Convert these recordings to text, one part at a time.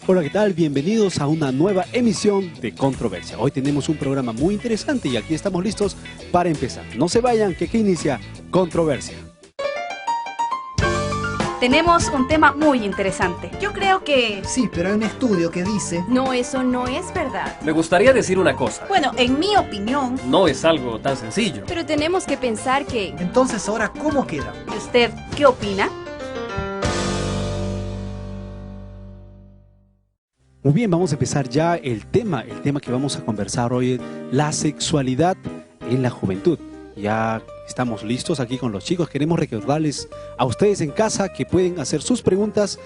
Hola, ¿qué tal? Bienvenidos a una nueva emisión de Controversia. Hoy tenemos un programa muy interesante y aquí estamos listos para empezar. No se vayan, que aquí inicia Controversia. Tenemos un tema muy interesante. Yo creo que... Sí, pero hay un estudio que dice... No, eso no es verdad. Me gustaría decir una cosa. Bueno, en mi opinión... No es algo tan sencillo. Pero tenemos que pensar que... Entonces, ahora, ¿cómo queda? ¿Y usted qué opina? Muy bien, vamos a empezar ya el tema que vamos a conversar hoy es la sexualidad en la juventud. Ya estamos listos aquí con los chicos. Queremos recordarles a ustedes en casa que pueden hacer sus preguntas,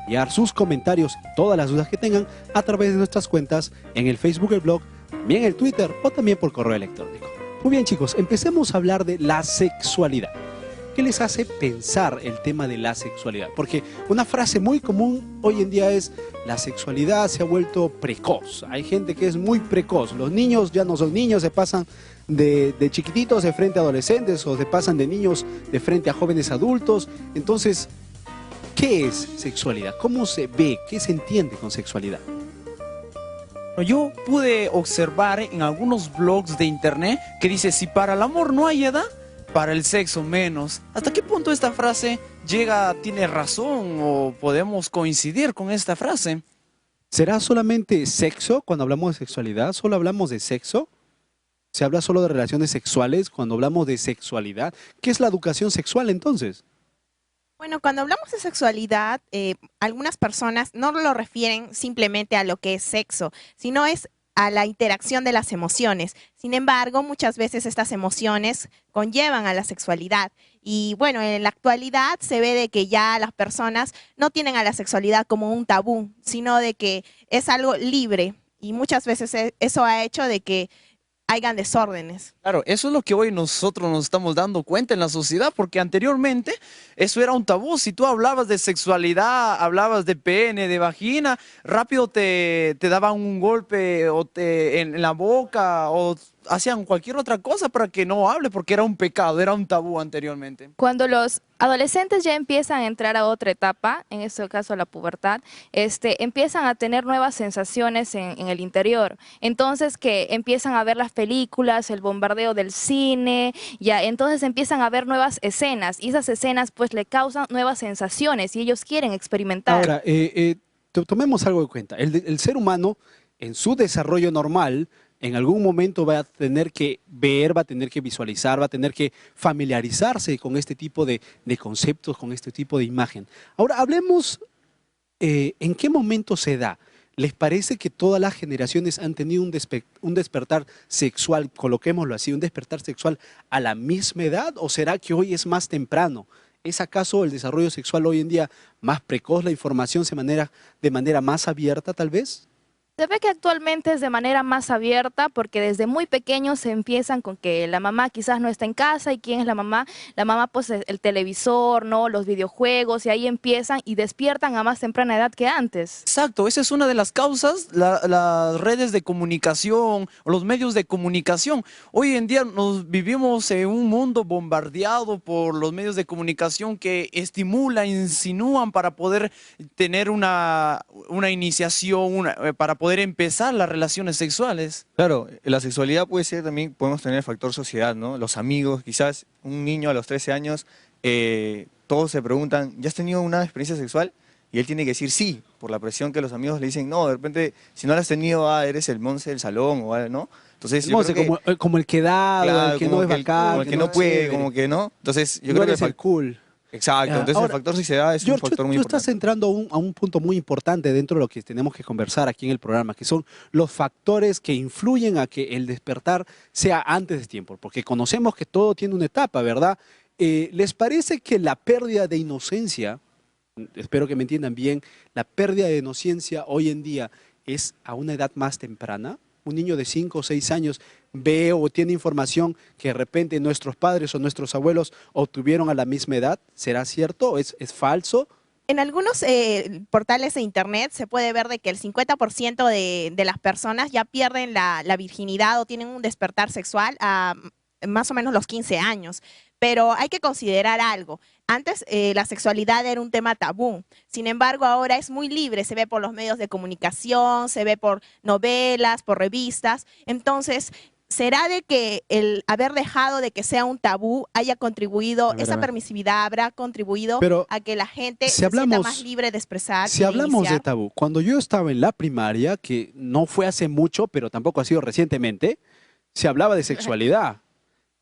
enviar sus comentarios, todas las dudas que tengan a través de nuestras cuentas en el Facebook, el blog, también el Twitter o también por correo electrónico. Muy bien, chicos, empecemos a hablar de la sexualidad. ¿Qué les hace pensar el tema de la sexualidad? Porque una frase muy común hoy en día es la sexualidad se ha vuelto precoz. Hay gente que es muy precoz. Los niños ya no son niños, se pasan de chiquititos de frente a adolescentes o se pasan de niños de frente a jóvenes adultos. Entonces, ¿qué es sexualidad? ¿Cómo se ve? ¿Qué se entiende con sexualidad? Yo pude observar en algunos blogs de internet que dice, si para el amor no hay edad, para el sexo menos. ¿Hasta qué punto esta frase tiene razón o podemos coincidir con esta frase? ¿Será solamente sexo cuando hablamos de sexualidad? ¿Solo hablamos de sexo? ¿Se habla solo de relaciones sexuales cuando hablamos de sexualidad? ¿Qué es la educación sexual entonces? Bueno, cuando hablamos de sexualidad, algunas personas no lo refieren simplemente a lo que es sexo, sino es a la interacción de las emociones. Sin embargo, muchas veces estas emociones conllevan a la sexualidad. Y bueno, en la actualidad se ve de que ya las personas no tienen a la sexualidad como un tabú, sino de que es algo libre. Y muchas veces eso ha hecho de que hayan desórdenes. Claro, eso es lo que hoy nosotros nos estamos dando cuenta en la sociedad, porque anteriormente eso era un tabú. Si tú hablabas de sexualidad, hablabas de pene, de vagina, rápido te daban un golpe o en la boca o hacían cualquier otra cosa para que no hable, porque era un pecado, era un tabú anteriormente. Cuando los adolescentes ya empiezan a entrar a otra etapa, en este caso la pubertad, empiezan a tener nuevas sensaciones en el interior. Entonces que empiezan a ver las películas, el bombardeo del cine, ya entonces empiezan a ver nuevas escenas y esas escenas pues le causan nuevas sensaciones y ellos quieren experimentar. Ahora, tomemos algo en cuenta. El ser humano en su desarrollo normal en algún momento va a tener que ver, va a tener que visualizar, va a tener que familiarizarse con este tipo de conceptos, con este tipo de imagen. Ahora, hablemos en qué momento se da. ¿Les parece que todas las generaciones han tenido un despertar sexual, coloquémoslo así, un despertar sexual a la misma edad? ¿O será que hoy es más temprano? ¿Es acaso el desarrollo sexual hoy en día más precoz, la información se maneja de manera más abierta tal vez? Se ve que actualmente es de manera más abierta porque desde muy pequeños se empiezan con que la mamá quizás no está en casa y ¿quién es la mamá? La mamá pues el televisor, ¿no? Los videojuegos y ahí empiezan y despiertan a más temprana edad que antes. Exacto, esa es una de las causas, las redes de comunicación, o los medios de comunicación. Hoy en día nos vivimos en un mundo bombardeado por los medios de comunicación que estimulan, insinúan para poder tener una iniciación, para poder empezar las relaciones sexuales. Claro, la sexualidad puede ser también, podemos tener el factor sociedad, ¿no? Los amigos, quizás un niño a los 13 años, todos se preguntan, ¿ya has tenido una experiencia sexual? Y él tiene que decir sí, por la presión que los amigos le dicen, no, de repente, si no la has tenido, eres el monce del salón, o algo, ¿no? Entonces, yo creo que, como el que da, claro, el que no es bacán, como el que no puede, como que no. Entonces, yo creo que el cool. Exacto, entonces Ahora, el factor sociedad es George, un factor muy tú importante. estás entrando a un punto muy importante dentro de lo que tenemos que conversar aquí en el programa, que son los factores que influyen a que el despertar sea antes de tiempo, porque conocemos que todo tiene una etapa, ¿verdad? ¿Les parece que la pérdida de inocencia, espero que me entiendan bien, la pérdida de inocencia hoy en día es a una edad más temprana? Un niño de 5 o 6 años ve o tiene información que de repente nuestros padres o nuestros abuelos obtuvieron a la misma edad. ¿Será cierto? ¿Es falso? En algunos portales de internet se puede ver de que el 50% de las personas ya pierden la virginidad o tienen un despertar sexual a más o menos los 15 años. Pero hay que considerar algo. Antes la sexualidad era un tema tabú, sin embargo ahora es muy libre, se ve por los medios de comunicación, se ve por novelas, por revistas. Entonces, ¿será de que el haber dejado de que sea un tabú haya contribuido, A ver, a esa ver. permisividad habrá contribuido Pero a que la gente si se sienta hablamos- más libre de expresar? Si y hablamos de iniciar? tabú, cuando yo estaba en la primaria, que no fue hace mucho, pero tampoco ha sido recientemente, se hablaba de sexualidad.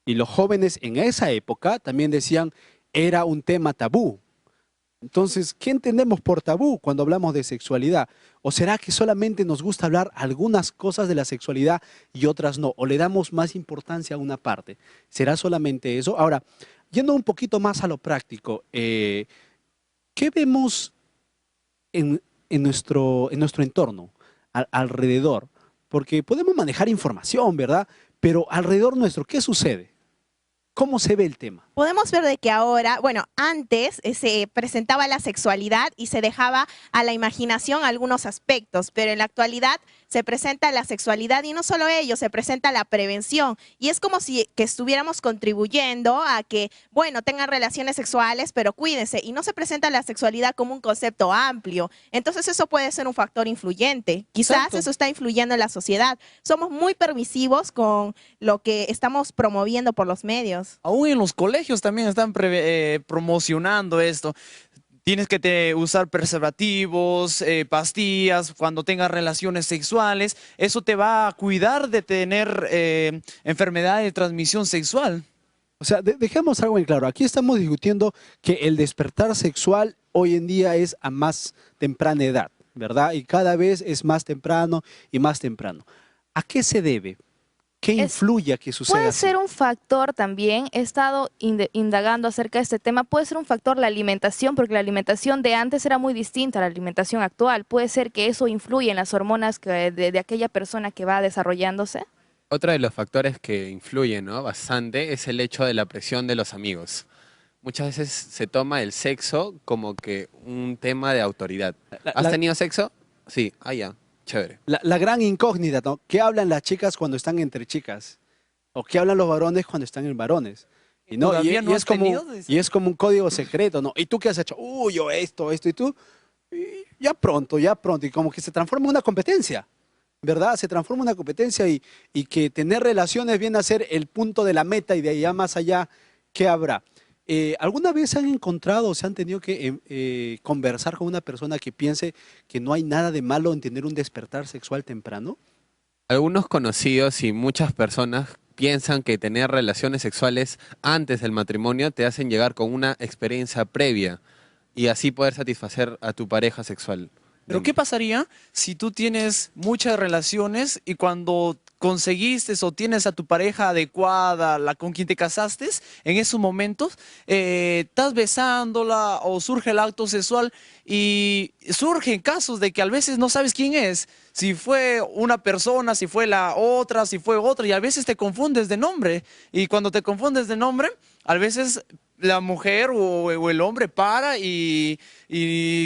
Y los jóvenes en esa época también decían era un tema tabú. Entonces, ¿qué entendemos por tabú cuando hablamos de sexualidad? ¿O será que solamente nos gusta hablar algunas cosas de la sexualidad y otras no? ¿O le damos más importancia a una parte? ¿Será solamente eso? Ahora, yendo un poquito más a lo práctico, ¿qué vemos en nuestro entorno, alrededor? Porque podemos manejar información, ¿verdad? Pero alrededor nuestro, ¿qué sucede? ¿Cómo se ve el tema? Podemos ver de que ahora, bueno, antes se presentaba la sexualidad y se dejaba a la imaginación algunos aspectos, pero en la actualidad se presenta la sexualidad y no solo ello, se presenta la prevención. Y es como si que estuviéramos contribuyendo a que, bueno, tengan relaciones sexuales, pero cuídense. Y no se presenta la sexualidad como un concepto amplio. Entonces eso puede ser un factor influyente. Quizás Exacto. eso está influyendo en la sociedad. Somos muy permisivos con lo que estamos promoviendo por los medios. Aún en los colegios también están promocionando esto. Tienes que usar preservativos, pastillas, cuando tengas relaciones sexuales. Eso te va a cuidar de tener enfermedades de transmisión sexual. O sea, dejemos algo en claro. Aquí estamos discutiendo que el despertar sexual hoy en día es a más temprana edad, ¿verdad? Y cada vez es más temprano y más temprano. ¿A qué se debe? ¿Qué influye a que suceda Puede así? ser un factor también, he estado indagando acerca de este tema, puede ser un factor la alimentación, porque la alimentación de antes era muy distinta a la alimentación actual. Puede ser que eso influye en las hormonas de aquella persona que va desarrollándose. Otro de los factores que influyen, ¿no?, bastante es el hecho de la presión de los amigos. Muchas veces se toma el sexo como que un tema de autoridad. ¿Has tenido sexo? Sí, ya, chévere. La gran incógnita, ¿no? ¿Qué hablan las chicas cuando están entre chicas? ¿O qué hablan los varones cuando están en varones? Y, no, ¿Todavía no has tenido? y es como un código secreto, ¿no? ¿Y tú qué has hecho? Uy, yo esto, y tú. Y ya pronto. Y como que se transforma en una competencia, ¿verdad? Se transforma en una competencia y que tener relaciones viene a ser el punto de la meta y de allá más allá, ¿qué habrá? ¿Alguna vez se han encontrado o se han tenido que conversar con una persona que piense que no hay nada de malo en tener un despertar sexual temprano? Algunos conocidos y muchas personas piensan que tener relaciones sexuales antes del matrimonio te hacen llegar con una experiencia previa y así poder satisfacer a tu pareja sexual. Pero ¿qué pasaría si tú tienes muchas relaciones y cuando conseguiste o tienes a tu pareja adecuada, la con quien te casaste, en esos momentos estás besándola o surge el acto sexual y surgen casos de que a veces no sabes quién es, si fue una persona, si fue la otra, si fue otra, y a veces te confundes de nombre, y cuando te confundes de nombre, a veces la mujer o el hombre para y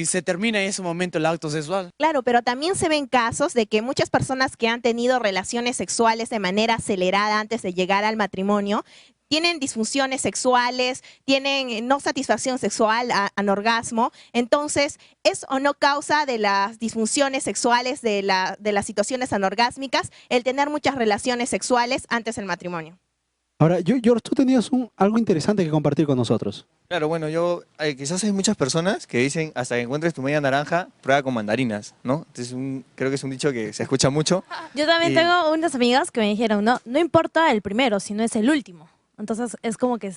se termina en ese momento el acto sexual. Claro, pero también se ven casos de que muchas personas que han tenido relaciones sexuales de manera acelerada antes de llegar al matrimonio tienen disfunciones sexuales, tienen no satisfacción sexual, anorgasmo. Entonces, ¿es o no causa de las disfunciones sexuales, de las situaciones anorgásmicas, el tener muchas relaciones sexuales antes del matrimonio? Ahora, George, tú tenías algo interesante que compartir con nosotros. Claro, bueno, quizás hay muchas personas que dicen, hasta que encuentres tu media naranja, prueba con mandarinas, ¿no? Entonces, creo que es un dicho que se escucha mucho. Yo también Y- tengo unas amigas que me dijeron, no importa el primero, sino es el último. Entonces es como que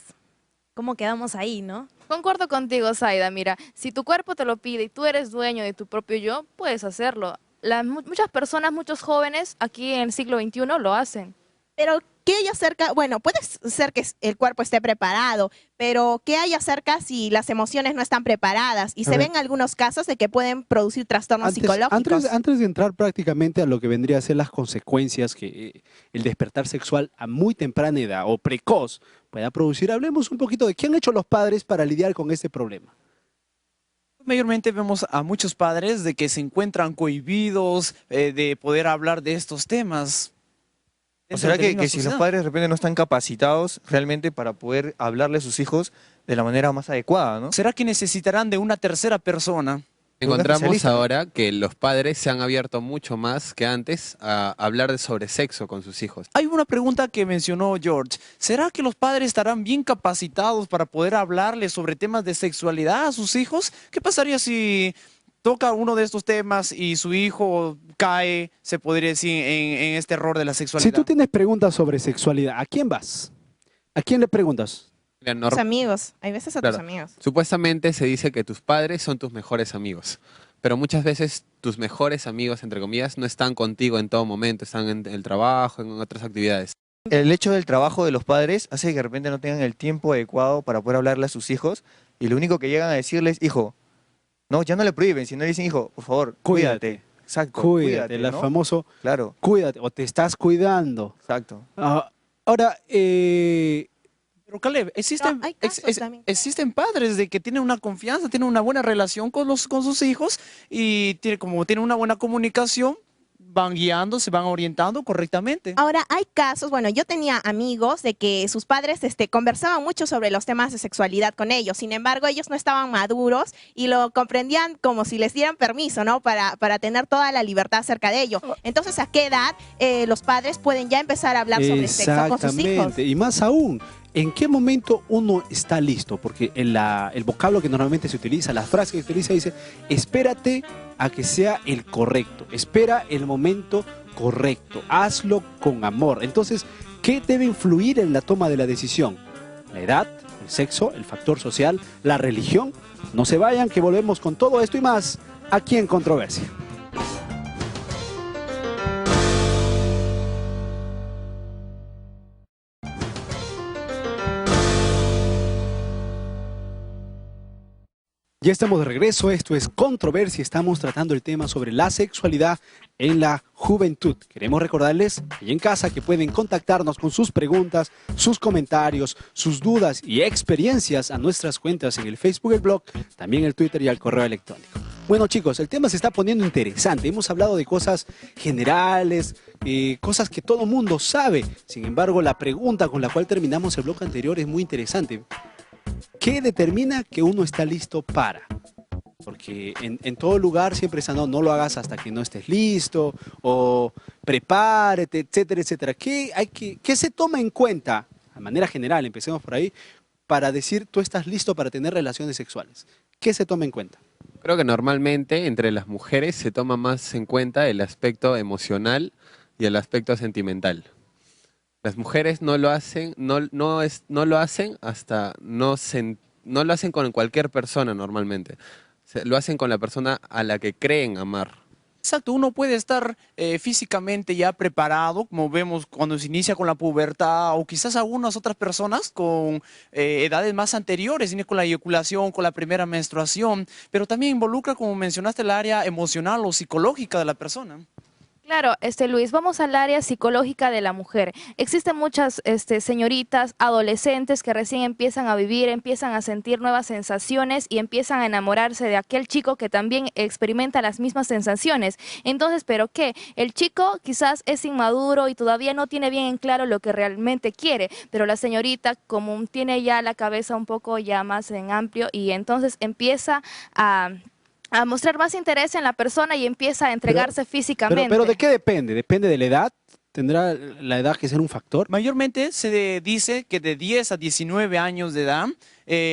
como quedamos ahí, ¿no? Concuerdo contigo, Zaida. Mira, si tu cuerpo te lo pide y tú eres dueño de tu propio yo, puedes hacerlo. Muchas personas, muchos jóvenes aquí en el siglo XXI lo hacen. Pero, ¿qué hay acerca? Bueno, puede ser que el cuerpo esté preparado, pero ¿qué hay acerca si las emociones no están preparadas? Y A se ver. ven algunos casos de que pueden producir trastornos psicológicos. Antes de entrar prácticamente a lo que vendría a ser las consecuencias que el despertar sexual a muy temprana edad o precoz pueda producir, hablemos un poquito de qué han hecho los padres para lidiar con este problema. Mayormente vemos a muchos padres de que se encuentran cohibidos de poder hablar de estos temas. ¿O será que si los padres de repente no están capacitados realmente para poder hablarle a sus hijos de la manera más adecuada, ¿no? ¿Será que necesitarán de una tercera persona? Encontramos ahora que los padres se han abierto mucho más que antes a hablar sobre sexo con sus hijos. Hay una pregunta que mencionó George. ¿Será que los padres estarán bien capacitados para poder hablarles sobre temas de sexualidad a sus hijos? ¿Qué pasaría si toca uno de estos temas y su hijo cae, se podría decir, en este error de la sexualidad? Si tú tienes preguntas sobre sexualidad, ¿a quién vas? ¿A quién le preguntas? A tus amigos, hay veces a tus amigos. Supuestamente se dice que tus padres son tus mejores amigos, pero muchas veces tus mejores amigos, entre comillas, no están contigo en todo momento, están en el trabajo, en otras actividades. El hecho del trabajo de los padres hace que de repente no tengan el tiempo adecuado para poder hablarle a sus hijos y lo único que llegan a decirles, hijo, no, ya no le prohíben, sino le dicen, hijo, por favor, cuídate. Exacto, Cuídate, el ¿no? famoso, claro, cuídate, o te estás cuidando. Exacto. Ahora, Pero Caleb, existen padres de que tienen una confianza, tienen una buena relación con sus hijos y como tienen una buena comunicación, van guiando, se van orientando correctamente. Ahora, hay casos, bueno, yo tenía amigos de que sus padres conversaban mucho sobre los temas de sexualidad con ellos, sin embargo, ellos no estaban maduros y lo comprendían como si les dieran permiso, ¿no? Para tener toda la libertad acerca de ello. Entonces, ¿a qué edad los padres pueden ya empezar a hablar sobre sexo con sus hijos? Exactamente, y más aún, ¿en qué momento uno está listo? Porque el vocablo que normalmente se utiliza, la frase que se utiliza dice, espérate a que sea el correcto, espera el momento correcto, hazlo con amor. Entonces, ¿qué debe influir en la toma de la decisión? La edad, el sexo, el factor social, la religión. No se vayan, que volvemos con todo esto y más aquí en Controversia. Ya estamos de regreso, esto es Controversia, estamos tratando el tema sobre la sexualidad en la juventud. Queremos recordarles ahí en casa que pueden contactarnos con sus preguntas, sus comentarios, sus dudas y experiencias a nuestras cuentas en el Facebook, el blog, también el Twitter y al correo electrónico. Bueno chicos, el tema se está poniendo interesante, hemos hablado de cosas generales, cosas que todo mundo sabe. Sin embargo, la pregunta con la cual terminamos el blog anterior es muy interesante. ¿Qué determina que uno está listo para? Porque en todo lugar siempre está, no lo hagas hasta que no estés listo, o prepárate, etcétera, etcétera. ¿Qué se toma en cuenta, de manera general, empecemos por ahí, para decir tú estás listo para tener relaciones sexuales? ¿Qué se toma en cuenta? Creo que normalmente entre las mujeres se toma más en cuenta el aspecto emocional y el aspecto sentimental. Las mujeres no lo hacen, no lo hacen hasta no lo hacen con cualquier persona normalmente. Lo hacen con la persona a la que creen amar. Exacto, uno puede estar físicamente ya preparado, como vemos cuando se inicia con la pubertad, o quizás algunas otras personas con edades más anteriores, con la eyaculación, con la primera menstruación, pero también involucra, como mencionaste, el área emocional o psicológica de la persona. Claro, Luis, vamos al área psicológica de la mujer. Existen muchas señoritas, adolescentes que recién empiezan a vivir, empiezan a sentir nuevas sensaciones y empiezan a enamorarse de aquel chico que también experimenta las mismas sensaciones. Entonces, ¿pero qué? El chico quizás es inmaduro y todavía no tiene bien en claro lo que realmente quiere, pero la señorita, como tiene ya la cabeza un poco ya más en amplio, y entonces empieza a mostrar más interés en la persona y empieza a entregarse físicamente. Pero ¿de qué depende? ¿Depende de la edad? ¿Tendrá la edad que ser un factor? Mayormente se dice que de 10 a 19 años de edad,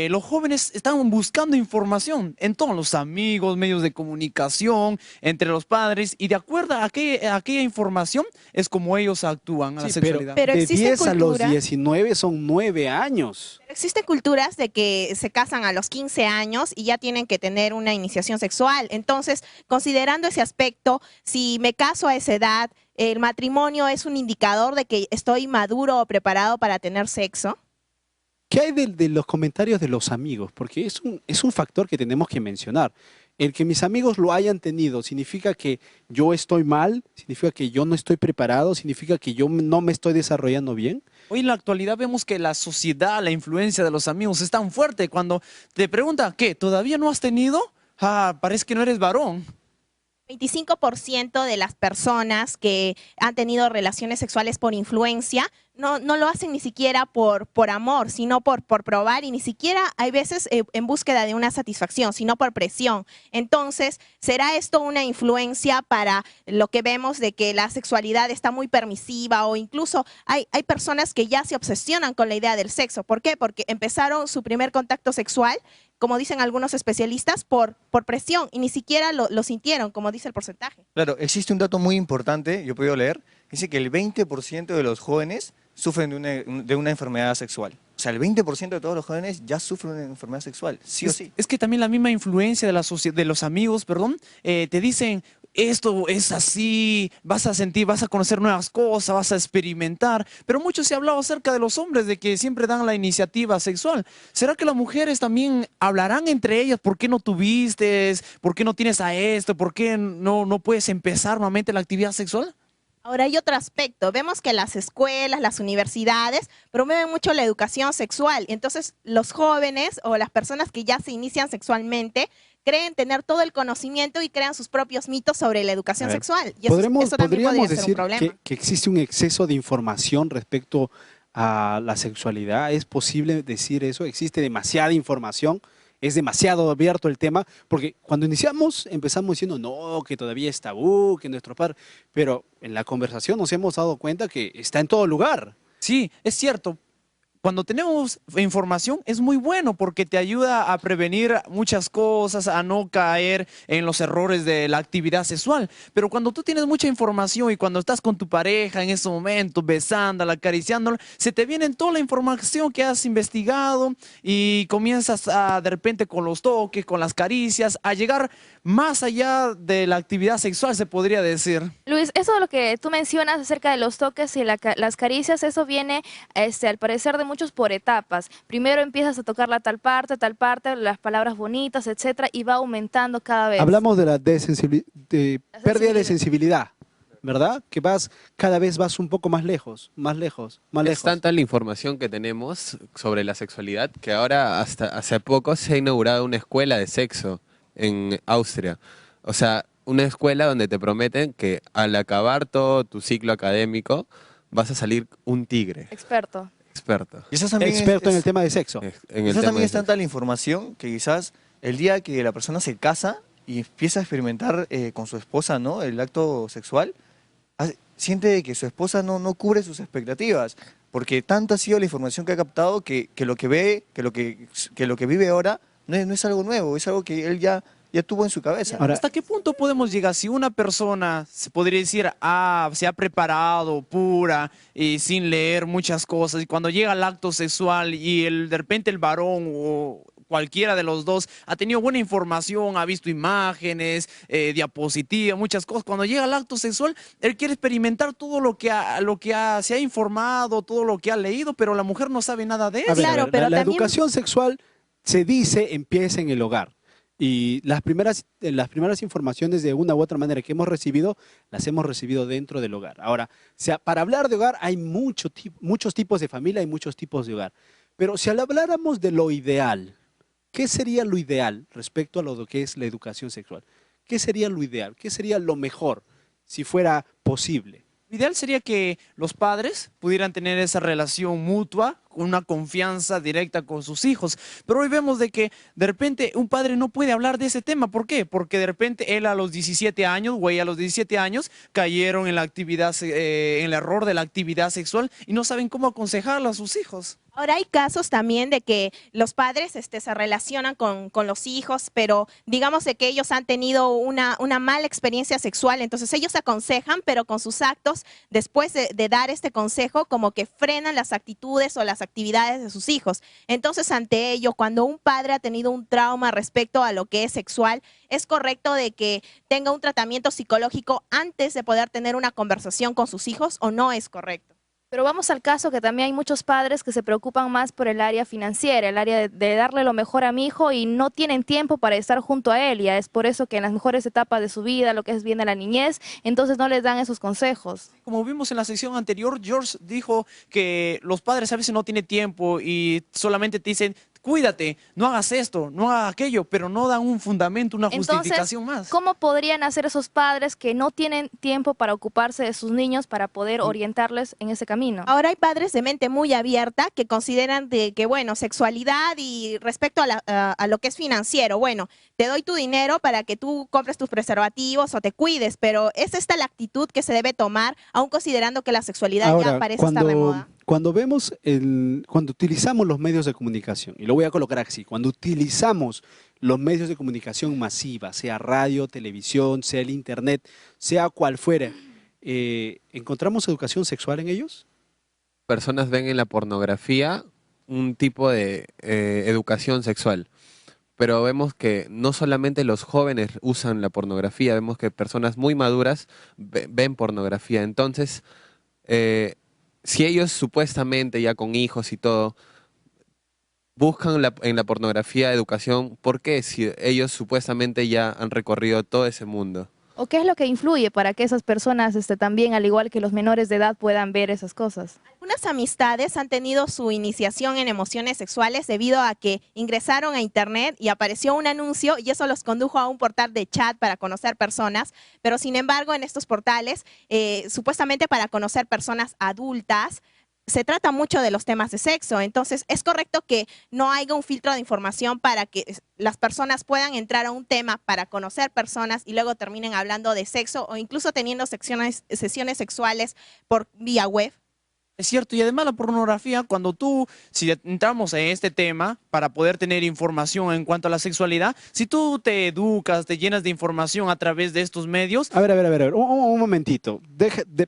los jóvenes están buscando información en todos los amigos, medios de comunicación, entre los padres, y de acuerdo a aquella información es como ellos actúan a la sexualidad. Pero de 10 a los 19 son 9 años. Pero existen culturas de que se casan a los 15 años y ya tienen que tener una iniciación sexual. Entonces, considerando ese aspecto, si me caso a esa edad, ¿el matrimonio es un indicador de que estoy maduro o preparado para tener sexo? ¿Qué hay de los comentarios de los amigos? Porque es un factor que tenemos que mencionar. El que mis amigos lo hayan tenido, ¿significa que yo estoy mal? ¿Significa que yo no estoy preparado? ¿Significa que yo no me estoy desarrollando bien? Hoy en la actualidad vemos que la sociedad, la influencia de los amigos es tan fuerte. Cuando te preguntan, ¿qué? ¿Todavía no has tenido? Parece que no eres varón. 25% de las personas que han tenido relaciones sexuales por influencia no lo hacen ni siquiera por amor, sino por probar, y ni siquiera hay veces en búsqueda de una satisfacción, sino por presión. Entonces, ¿será esto una influencia para lo que vemos de que la sexualidad está muy permisiva, o incluso hay personas que ya se obsesionan con la idea del sexo? ¿Por qué? Porque empezaron su primer contacto sexual, como dicen algunos especialistas, por presión, y ni siquiera lo sintieron, como dice el porcentaje. Claro, existe un dato muy importante, yo he podido leer, dice que el 20% de los jóvenes sufren de una enfermedad sexual. O sea, el 20% de todos los jóvenes ya sufren una enfermedad sexual, sí o sí. Es que también la misma influencia de de los amigos, te dicen, esto es así, vas a sentir, vas a conocer nuevas cosas, vas a experimentar. Pero mucho se ha hablado acerca de los hombres, de que siempre dan la iniciativa sexual. ¿Será que las mujeres también hablarán entre ellas? ¿Por qué no tuviste? ¿Por qué no tienes a esto? ¿Por qué no puedes empezar nuevamente la actividad sexual? Ahora hay otro aspecto, vemos que las escuelas, las universidades promueven mucho la educación sexual, y entonces los jóvenes o las personas que ya se inician sexualmente creen tener todo el conocimiento y crean sus propios mitos sobre la educación sexual. Y eso también podríamos podría ser un decir problema. que existe un exceso de información respecto a la sexualidad. ¿Es posible decir eso? ¿Existe demasiada información? ¿Es demasiado abierto el tema? Porque cuando empezamos diciendo, no, que todavía es tabú, que nuestro padre... Pero en la conversación nos hemos dado cuenta que está en todo lugar. Sí, es cierto. Cuando tenemos información es muy bueno porque te ayuda a prevenir muchas cosas, a no caer en los errores de la actividad sexual. Pero cuando tú tienes mucha información y cuando estás con tu pareja en ese momento, besándola, acariciándola, se te viene toda la información que has investigado y comienzas de repente con los toques, con las caricias, a llegar más allá de la actividad sexual, se podría decir. Luis, eso de lo que tú mencionas acerca de los toques y las caricias, eso viene al parecer de muchos por etapas. Primero empiezas a tocar la tal parte, las palabras bonitas, etcétera, y va aumentando cada vez. Hablamos de la pérdida de sensibilidad, ¿verdad? Que cada vez vas un poco más lejos. Es tanta la información que tenemos sobre la sexualidad que ahora, hasta hace poco, se ha inaugurado una escuela de sexo en Austria. O sea, una escuela donde te prometen que al acabar todo tu ciclo académico vas a salir un tigre. Experto. Y eso también experto en el tema de sexo. Eso también es tanta la información que quizás el día que la persona se casa y empieza a experimentar con su esposa, ¿no?, el acto sexual, siente que su esposa no cubre sus expectativas, porque tanta ha sido la información que ha captado que lo que ve, que lo que vive ahora no es algo nuevo, es algo que él ya tuvo en su cabeza. Ahora, ¿hasta qué punto podemos llegar? Si una persona, se podría decir, se ha preparado pura y sin leer muchas cosas, y cuando llega al acto sexual y de repente el varón o cualquiera de los dos ha tenido buena información, ha visto imágenes, diapositivas, muchas cosas, cuando llega al acto sexual, él quiere experimentar todo lo que se ha informado, todo lo que ha leído, pero la mujer no sabe nada de eso. Pero la educación sexual, se dice, empieza en el hogar. Y las primeras informaciones de una u otra manera que hemos recibido, las hemos recibido dentro del hogar. Ahora, para hablar de hogar hay muchos tipos de familia, hay muchos tipos de hogar. Pero si habláramos de lo ideal, ¿qué sería lo ideal respecto a lo que es la educación sexual? ¿Qué sería lo ideal? ¿Qué sería lo mejor si fuera posible? Lo ideal sería que los padres pudieran tener esa relación mutua, una confianza directa con sus hijos. Pero hoy vemos de que de repente un padre no puede hablar de ese tema. ¿Por qué? Porque de repente él a los 17 años o ella a los 17 años cayeron en la actividad, en el error de la actividad sexual y no saben cómo aconsejarlo a sus hijos. Ahora hay casos también de que los padres se relacionan con los hijos, pero digamos de que ellos han tenido una mala experiencia sexual, entonces ellos aconsejan, pero con sus actos, después de dar este consejo, como que frenan las actitudes o las actividades de sus hijos. Entonces, ante ello, cuando un padre ha tenido un trauma respecto a lo que es sexual, ¿es correcto de que tenga un tratamiento psicológico antes de poder tener una conversación con sus hijos o no es correcto? Pero vamos al caso que también hay muchos padres que se preocupan más por el área financiera, el área de darle lo mejor a mi hijo y no tienen tiempo para estar junto a él. Y es por eso que en las mejores etapas de su vida, lo que es bien de la niñez, entonces no les dan esos consejos. Como vimos en la sección anterior, George dijo que los padres a veces no tienen tiempo y solamente te dicen, cuídate, no hagas esto, no hagas aquello, pero no dan un fundamento, una justificación Entonces, más. ¿cómo podrían hacer esos padres que no tienen tiempo para ocuparse de sus niños para poder orientarles en ese camino? Ahora hay padres de mente muy abierta que consideran de que, bueno, sexualidad y respecto a lo que es financiero, bueno, te doy tu dinero para que tú compres tus preservativos o te cuides, pero ¿es esta la actitud que se debe tomar, aun considerando que la sexualidad Ahora, ya parece estar de moda? cuando vemos, cuando utilizamos los medios de comunicación, y lo voy a colocar así, cuando utilizamos los medios de comunicación masiva, sea radio, televisión, sea el internet, sea cual fuera, ¿encontramos educación sexual en ellos? Personas ven en la pornografía un tipo de educación sexual. Pero vemos que no solamente los jóvenes usan la pornografía, vemos que personas muy maduras ven pornografía. Entonces, si ellos supuestamente ya con hijos y todo, buscan en la pornografía educación, ¿por qué? Si ellos supuestamente ya han recorrido todo ese mundo. ¿O qué es lo que influye para que esas personas también, al igual que los menores de edad, puedan ver esas cosas? Algunas amistades han tenido su iniciación en emociones sexuales debido a que ingresaron a internet y apareció un anuncio y eso los condujo a un portal de chat para conocer personas, pero sin embargo en estos portales, supuestamente para conocer personas adultas, se trata mucho de los temas de sexo, entonces es correcto que no haya un filtro de información para que las personas puedan entrar a un tema para conocer personas y luego terminen hablando de sexo o incluso teniendo sesiones sexuales por vía web. Es cierto, y además la pornografía, si entramos en este tema para poder tener información en cuanto a la sexualidad, si tú te educas, te llenas de información a través de estos medios... A ver, un momentito,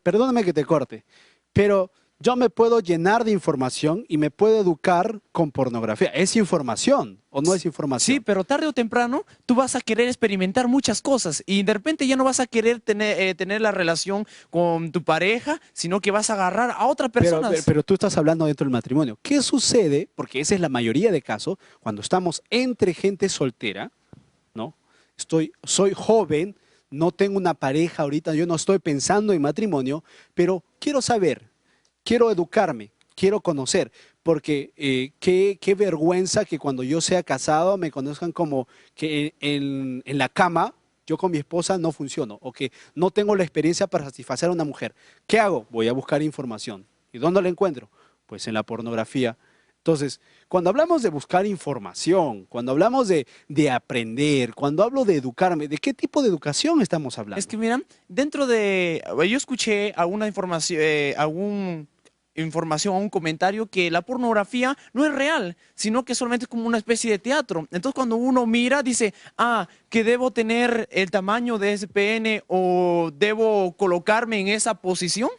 perdóname que te corte, pero... Yo me puedo llenar de información y me puedo educar con pornografía. ¿Es información o no es información? Sí, pero tarde o temprano tú vas a querer experimentar muchas cosas y de repente ya no vas a querer tener la relación con tu pareja, sino que vas a agarrar a otra persona. Pero tú estás hablando dentro del matrimonio. ¿Qué sucede? Porque esa es la mayoría de casos, cuando estamos entre gente soltera, ¿no? Soy joven, no tengo una pareja ahorita, yo no estoy pensando en matrimonio, pero quiero saber. Quiero educarme, quiero conocer, porque qué vergüenza que cuando yo sea casado me conozcan como que en la cama yo con mi esposa no funciono o que no tengo la experiencia para satisfacer a una mujer. ¿Qué hago? Voy a buscar información. ¿Y dónde la encuentro? Pues en la pornografía. Entonces, cuando hablamos de buscar información, cuando hablamos de aprender, cuando hablo de educarme, ¿de qué tipo de educación estamos hablando? Es que mira, yo escuché alguna información, a un comentario que la pornografía no es real, sino que solamente es como una especie de teatro. Entonces cuando uno mira, dice, que debo tener el tamaño de ese pene o debo colocarme en esa posición.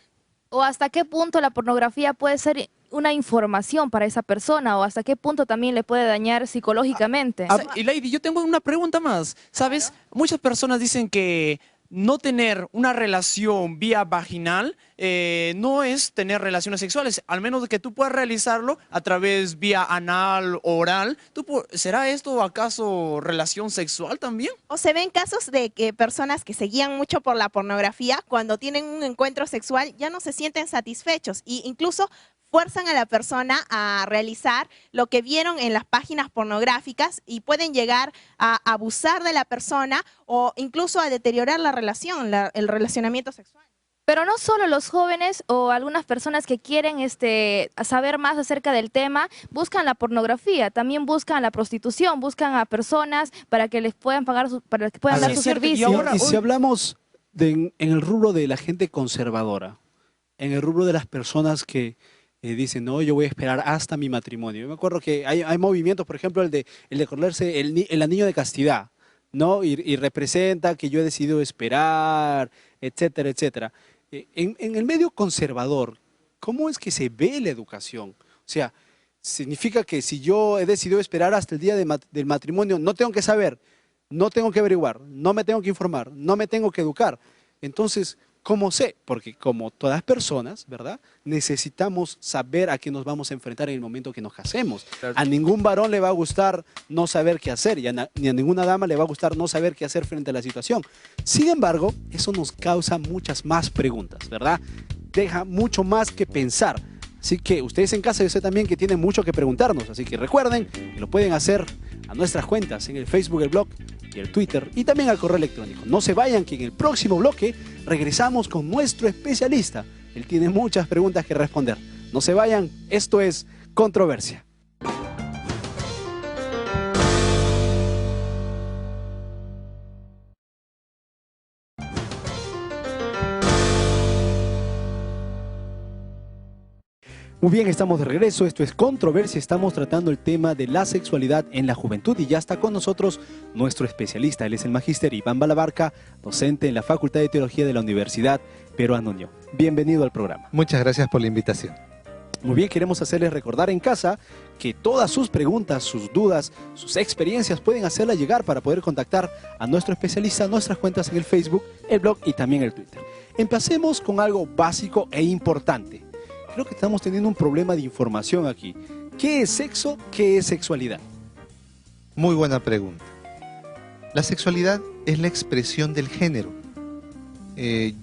¿O hasta qué punto la pornografía puede ser una información para esa persona o hasta qué punto también le puede dañar psicológicamente? Y Lady, yo tengo una pregunta más, ¿sabes? Muchas personas dicen que no tener una relación vía vaginal no es tener relaciones sexuales, al menos de que tú puedas realizarlo a través vía anal o oral. ¿Será esto acaso relación sexual también? O se ven casos de que personas que se guían mucho por la pornografía, cuando tienen un encuentro sexual ya no se sienten satisfechos e incluso fuerzan a la persona a realizar lo que vieron en las páginas pornográficas y pueden llegar a abusar de la persona o incluso a deteriorar la relación, el relacionamiento sexual. Pero no solo los jóvenes o algunas personas que quieren saber más acerca del tema buscan la pornografía, también buscan la prostitución, buscan a personas para que les puedan pagar, para que puedan dar su servicio. Y si hablamos en el rubro de la gente conservadora, en el rubro de las personas que dicen, no, yo voy a esperar hasta mi matrimonio. Yo me acuerdo que hay movimientos, por ejemplo, el de ponerse el anillo de castidad, ¿no? Y representa que yo he decidido esperar, etcétera, etcétera. En el medio conservador, ¿cómo es que se ve la educación? O sea, significa que si yo he decidido esperar hasta el día del matrimonio, no tengo que saber, no tengo que averiguar, no me tengo que informar, no me tengo que educar. Entonces, ¿cómo sé? Porque como todas personas, ¿verdad? Necesitamos saber a qué nos vamos a enfrentar en el momento que nos casemos. Claro. A ningún varón le va a gustar no saber qué hacer, ni a ninguna dama le va a gustar no saber qué hacer frente a la situación. Sin embargo, eso nos causa muchas más preguntas, ¿verdad? Deja mucho más que pensar. Así que ustedes en casa, yo sé también que tienen mucho que preguntarnos, así que recuerden que lo pueden hacer a nuestras cuentas en el Facebook, el blog y el Twitter y también al correo electrónico. No se vayan, que en el próximo bloque regresamos con nuestro especialista. Él tiene muchas preguntas que responder. No se vayan, esto es Controversia. Muy bien, estamos de regreso, esto es Controversia, estamos tratando el tema de la sexualidad en la juventud y ya está con nosotros nuestro especialista, él es el magíster Iván Balabarca, docente en la Facultad de Teología de la Universidad Pedro Antonio. Bienvenido al programa. Muchas gracias por la invitación. Muy bien, queremos hacerles recordar en casa que todas sus preguntas, sus dudas, sus experiencias pueden hacerlas llegar para poder contactar a nuestro especialista, nuestras cuentas en el Facebook, el blog y también el Twitter. Empecemos con algo básico e importante. Creo que estamos teniendo un problema de información aquí. ¿Qué es sexo? ¿Qué es sexualidad? Muy buena pregunta. La sexualidad es la expresión del género.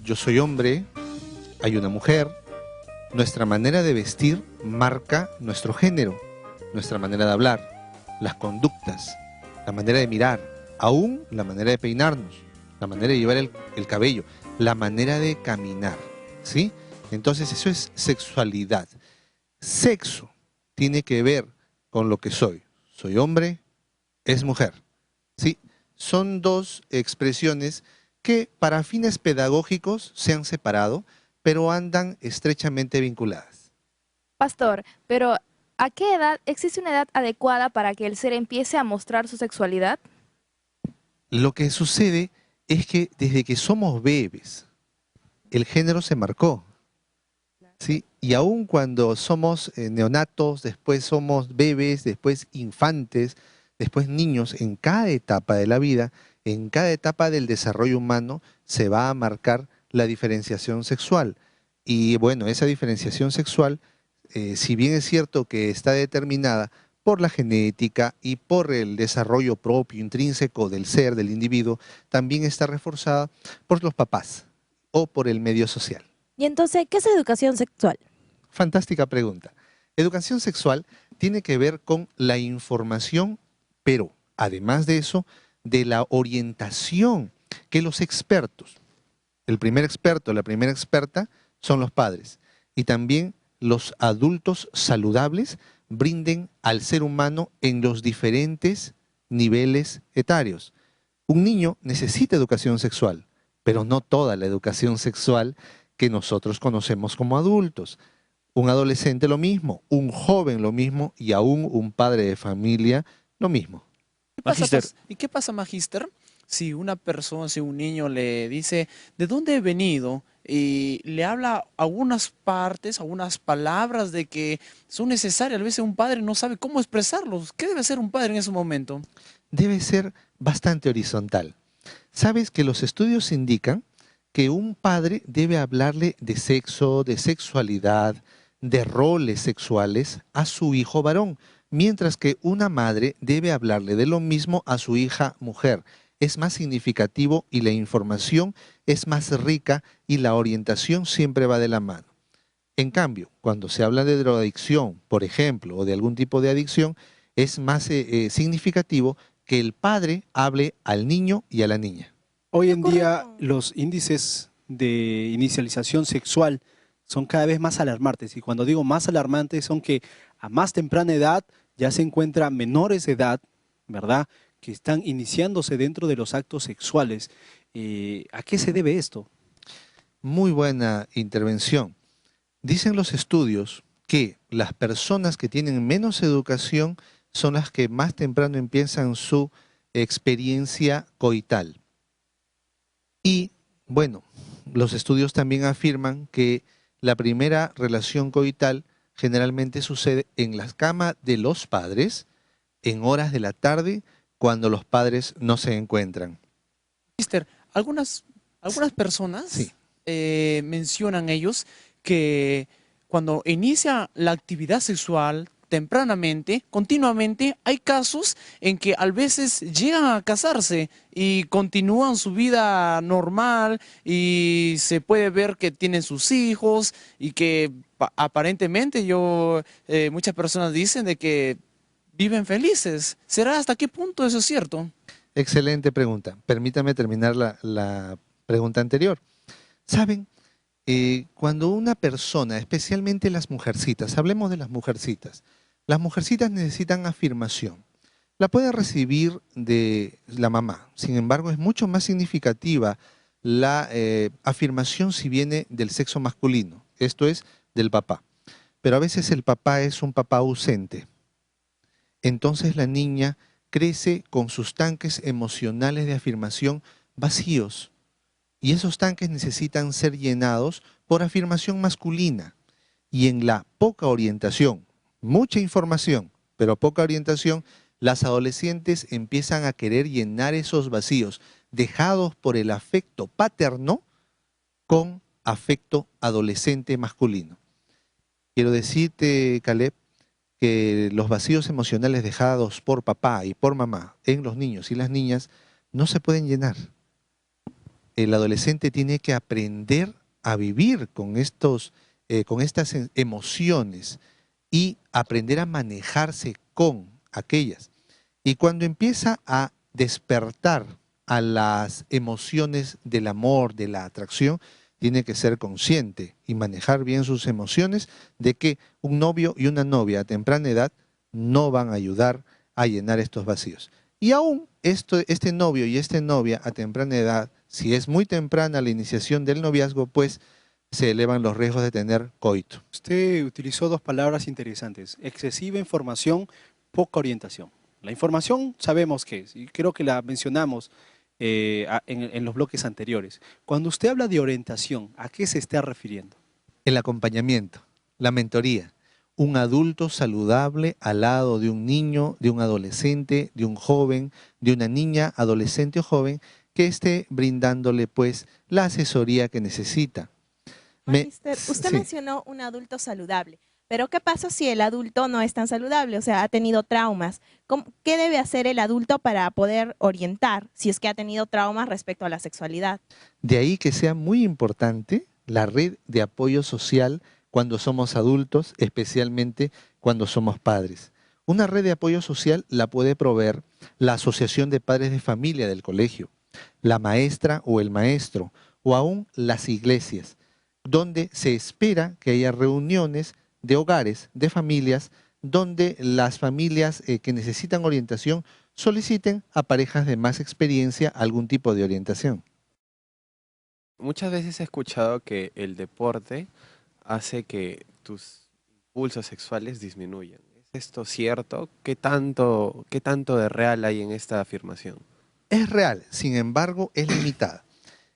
Yo soy hombre, hay una mujer. Nuestra manera de vestir marca nuestro género, nuestra manera de hablar, las conductas, la manera de mirar, aún la manera de peinarnos, la manera de llevar el cabello, la manera de caminar, ¿sí? Entonces eso es sexualidad. Sexo tiene que ver con lo que soy. Soy hombre, es mujer. ¿Sí? Son dos expresiones que para fines pedagógicos se han separado, pero andan estrechamente vinculadas. Pastor, pero ¿a qué edad existe una edad adecuada para que el ser empiece a mostrar su sexualidad? Lo que sucede es que desde que somos bebés, el género se marcó. ¿Sí? Y aún cuando somos neonatos, después somos bebés, después infantes, después niños, en cada etapa de la vida, en cada etapa del desarrollo humano, se va a marcar la diferenciación sexual. Y bueno, esa diferenciación sexual, si bien es cierto que está determinada por la genética y por el desarrollo propio, intrínseco del ser, del individuo, también está reforzada por los papás o por el medio social. Y entonces, ¿qué es educación sexual? Fantástica pregunta. Educación sexual tiene que ver con la información, pero además de eso, de la orientación que los expertos, el primer experto, la primera experta, son los padres. Y también los adultos saludables brinden al ser humano en los diferentes niveles etarios. Un niño necesita educación sexual, pero no toda la educación sexual que nosotros conocemos como adultos. Un adolescente lo mismo, un joven lo mismo y aún un padre de familia lo mismo. ¿Y qué pasa, magíster, si una persona, si un niño le dice de dónde he venido y le habla algunas partes, algunas palabras de que son necesarias? A veces un padre no sabe cómo expresarlos. ¿Qué debe hacer un padre en ese momento? Debe ser bastante horizontal. Sabes que los estudios indican que un padre debe hablarle de sexo, de sexualidad, de roles sexuales a su hijo varón, mientras que una madre debe hablarle de lo mismo a su hija mujer. Es más significativo y la información es más rica y la orientación siempre va de la mano. En cambio, cuando se habla de drogadicción, por ejemplo, o de algún tipo de adicción, es más significativo que el padre hable al niño y a la niña. Hoy en día los índices de inicialización sexual son cada vez más alarmantes. Y cuando digo más alarmantes son que a más temprana edad ya se encuentran menores de edad, ¿verdad?, que están iniciándose dentro de los actos sexuales. ¿A qué se debe esto? Muy buena intervención. Dicen los estudios que las personas que tienen menos educación son las que más temprano empiezan su experiencia coital. Y, bueno, los estudios también afirman que la primera relación coital generalmente sucede en la cama de los padres, en horas de la tarde, cuando los padres no se encuentran. Mister, algunas personas Sí. mencionan ellos que cuando inicia la actividad sexual, tempranamente, continuamente, hay casos en que a veces llegan a casarse y continúan su vida normal y se puede ver que tienen sus hijos y que aparentemente muchas personas dicen de que viven felices. ¿Será hasta qué punto eso es cierto? Excelente pregunta. Permítame terminar la pregunta anterior. ¿Saben? Cuando una persona, especialmente las mujercitas, hablemos de las mujercitas necesitan afirmación. La puede recibir de la mamá, sin embargo es mucho más significativa la afirmación si viene del sexo masculino, esto es, del papá. Pero a veces el papá es un papá ausente. Entonces la niña crece con sus tanques emocionales de afirmación vacíos. Y esos tanques necesitan ser llenados por afirmación masculina. Y en la poca orientación, mucha información, pero poca orientación, las adolescentes empiezan a querer llenar esos vacíos dejados por el afecto paterno con afecto adolescente masculino. Quiero decirte, Caleb, que los vacíos emocionales dejados por papá y por mamá en los niños y las niñas no se pueden llenar. El adolescente tiene que aprender a vivir con estas emociones y aprender a manejarse con aquellas. Y cuando empieza a despertar a las emociones del amor, de la atracción, tiene que ser consciente y manejar bien sus emociones de que un novio y una novia a temprana edad no van a ayudar a llenar estos vacíos. Y aún este novio y esta novia a temprana edad, si es muy temprana la iniciación del noviazgo, pues se elevan los riesgos de tener coito. Usted utilizó dos palabras interesantes, excesiva información, poca orientación. La información sabemos qué es, y creo que la mencionamos en los bloques anteriores. Cuando usted habla de orientación, ¿a qué se está refiriendo? El acompañamiento, la mentoría. Un adulto saludable al lado de un niño, de un adolescente, de un joven, de una niña, adolescente o joven, que esté brindándole pues la asesoría que necesita. Magister, usted Sí. mencionó un adulto saludable, pero ¿qué pasa si el adulto no es tan saludable? O sea, ha tenido traumas. ¿Qué debe hacer el adulto para poder orientar si es que ha tenido traumas respecto a la sexualidad? De ahí que sea muy importante la red de apoyo social cuando somos adultos, especialmente cuando somos padres. Una red de apoyo social la puede proveer la Asociación de Padres de Familia del colegio, la maestra o el maestro, o aún las iglesias, donde se espera que haya reuniones de hogares, de familias, donde las familias que necesitan orientación soliciten a parejas de más experiencia algún tipo de orientación. Muchas veces he escuchado que el deporte hace que tus impulsos sexuales disminuyan. ¿Es esto cierto? ¿Qué tanto de real hay en esta afirmación? Es real, sin embargo, es limitada.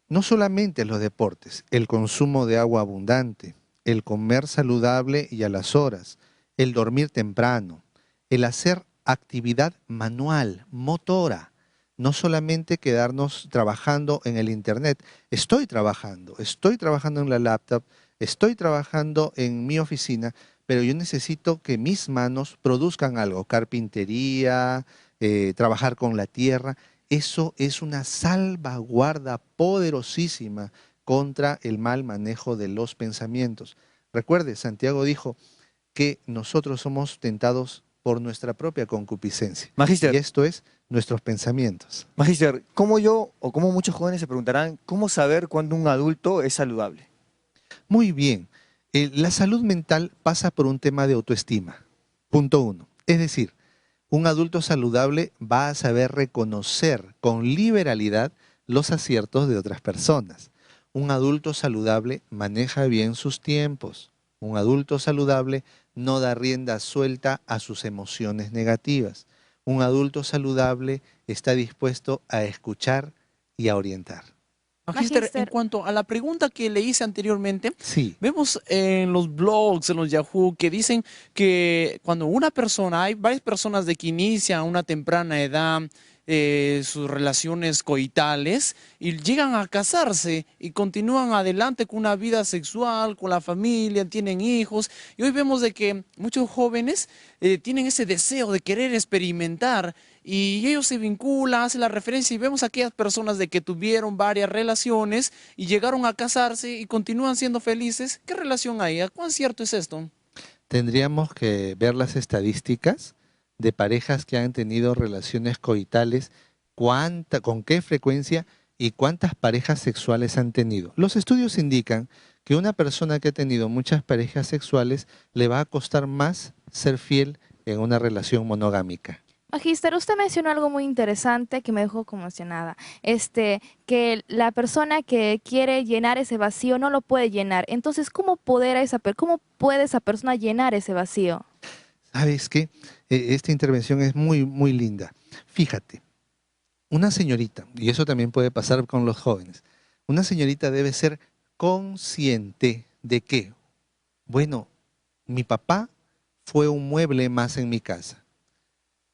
No solamente los deportes, el consumo de agua abundante, el comer saludable y a las horas, el dormir temprano, el hacer actividad manual, motora, no solamente quedarnos trabajando en el internet. Estoy trabajando en la laptop, estoy trabajando en mi oficina, pero yo necesito que mis manos produzcan algo, carpintería, trabajar con la tierra. Eso es una salvaguarda poderosísima contra el mal manejo de los pensamientos. Recuerde, Santiago dijo que nosotros somos tentados por nuestra propia concupiscencia. Magister. Y esto es nuestros pensamientos. Magister, ¿cómo yo o cómo muchos jóvenes se preguntarán cómo saber cuándo un adulto es saludable? Muy bien. La salud mental pasa por un tema de autoestima. Punto 1. Es decir, un adulto saludable va a saber reconocer con liberalidad los aciertos de otras personas. Un adulto saludable maneja bien sus tiempos. Un adulto saludable no da rienda suelta a sus emociones negativas. Un adulto saludable está dispuesto a escuchar y a orientar. Magister, en cuanto a la pregunta que le hice anteriormente, sí, vemos en los blogs, en los Yahoo, que dicen que cuando una persona, hay varias personas de que inician a una temprana edad sus relaciones coitales y llegan a casarse y continúan adelante con una vida sexual, con la familia, tienen hijos. Y hoy vemos de que muchos jóvenes tienen ese deseo de querer experimentar y ellos se vinculan, hacen la referencia y vemos a aquellas personas de que tuvieron varias relaciones y llegaron a casarse y continúan siendo felices. ¿Qué relación hay? ¿Cuán cierto es esto? Tendríamos que ver las estadísticas de parejas que han tenido relaciones coitales, con qué frecuencia y cuántas parejas sexuales han tenido. Los estudios indican que una persona que ha tenido muchas parejas sexuales le va a costar más ser fiel en una relación monogámica. Magíster, usted mencionó algo muy interesante que me dejó conmocionada, que la persona que quiere llenar ese vacío no lo puede llenar. Entonces, ¿cómo puede esa persona llenar ese vacío? ¿Sabes qué? Esta intervención es muy, muy linda. Fíjate, una señorita, y eso también puede pasar con los jóvenes, una señorita debe ser consciente de que, bueno, mi papá fue un mueble más en mi casa.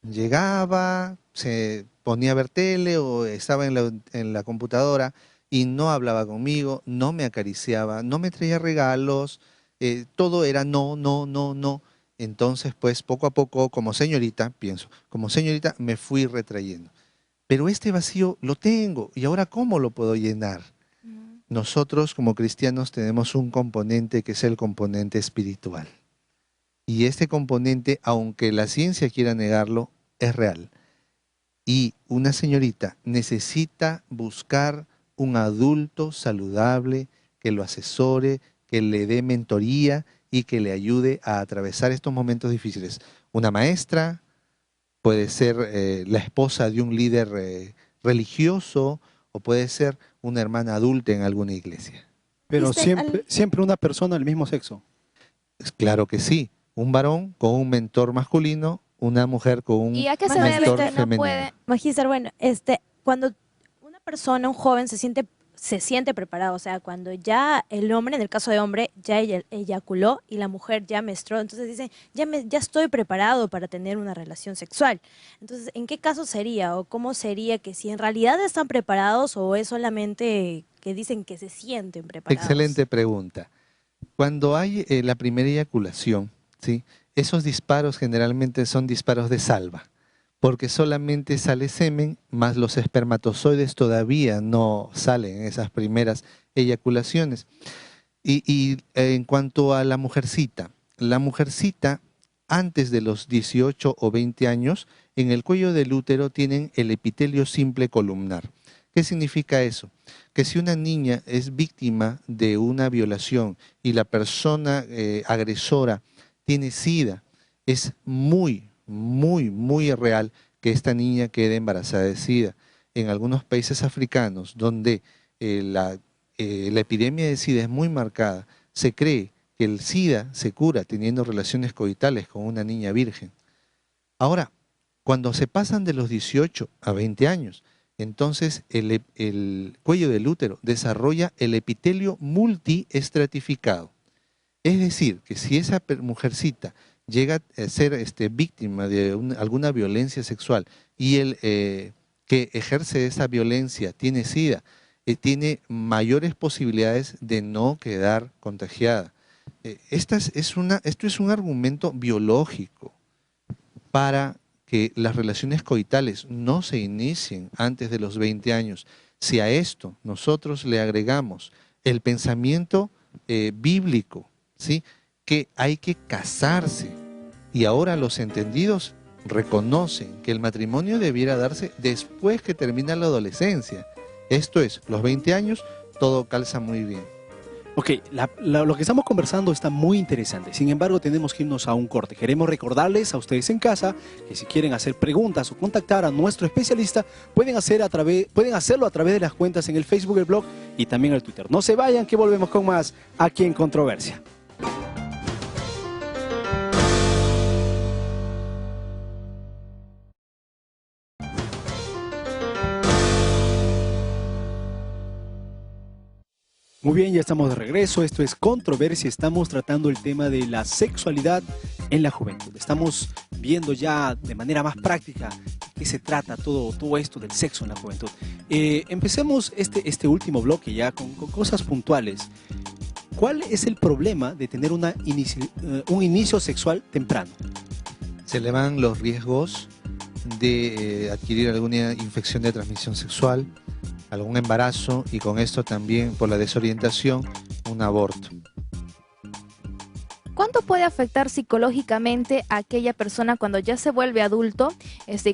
Llegaba, se ponía a ver tele o estaba en la computadora y no hablaba conmigo, no me acariciaba, no me traía regalos, todo era no, no, no, no. Entonces, pues, poco a poco, como señorita, como señorita me fui retrayendo. Pero este vacío lo tengo, ¿y ahora cómo lo puedo llenar? Nosotros, como cristianos, tenemos un componente que es el componente espiritual. Y este componente, aunque la ciencia quiera negarlo, es real. Y una señorita necesita buscar un adulto saludable que lo asesore, que le dé mentoría y que le ayude a atravesar estos momentos difíciles. Una maestra, puede ser la esposa de un líder religioso o puede ser una hermana adulta en alguna iglesia. Pero siempre una persona del mismo sexo. Claro que sí. Un varón con un mentor masculino, una mujer con un mentor femenino. Magíster, bueno, cuando una persona, un joven se siente preparado, o sea, cuando ya el hombre, en el caso de hombre, ya eyaculó y la mujer ya menstruó, entonces dice, ya estoy preparado para tener una relación sexual. Entonces, ¿en qué caso sería o cómo sería que si en realidad están preparados o es solamente que dicen que se sienten preparados? Excelente pregunta. Cuando hay la primera eyaculación, ¿sí? Esos disparos generalmente son disparos de salva, porque solamente sale semen, más los espermatozoides todavía no salen en esas primeras eyaculaciones. Y en cuanto a la mujercita antes de los 18 o 20 años, en el cuello del útero tienen el epitelio simple columnar. ¿Qué significa eso? Que si una niña es víctima de una violación y la persona agresora tiene SIDA, es muy, muy, muy real que esta niña quede embarazada de SIDA. En algunos países africanos donde la epidemia de SIDA es muy marcada, se cree que el SIDA se cura teniendo relaciones coitales con una niña virgen. Ahora, cuando se pasan de los 18 a 20 años, entonces el cuello del útero desarrolla el epitelio multiestratificado. Es decir, que si esa mujercita llega a ser víctima de alguna violencia sexual y el que ejerce esa violencia tiene SIDA, tiene mayores posibilidades de no quedar contagiada. Esto es un argumento biológico para que las relaciones coitales no se inicien antes de los 20 años. Si a esto nosotros le agregamos el pensamiento bíblico, ¿sí?, que hay que casarse, y ahora los entendidos reconocen que el matrimonio debiera darse después que termina la adolescencia. Esto es, los 20 años, todo calza muy bien. Ok, lo que estamos conversando está muy interesante, sin embargo tenemos que irnos a un corte. Queremos recordarles a ustedes en casa que si quieren hacer preguntas o contactar a nuestro especialista, pueden hacerlo a través de las cuentas en el Facebook, el blog y también el Twitter. No se vayan, que volvemos con más aquí en Controversia. Muy bien, ya estamos de regreso. Esto es Controversia. Estamos tratando el tema de la sexualidad en la juventud. Estamos viendo ya de manera más práctica qué se trata todo esto del sexo en la juventud. Empecemos este último bloque ya con cosas puntuales. ¿Cuál es el problema de tener un inicio sexual temprano? Se elevan los riesgos de adquirir alguna infección de transmisión sexual, algún embarazo y con esto también por la desorientación un aborto. ¿Cuánto puede afectar psicológicamente a aquella persona cuando ya se vuelve adulto,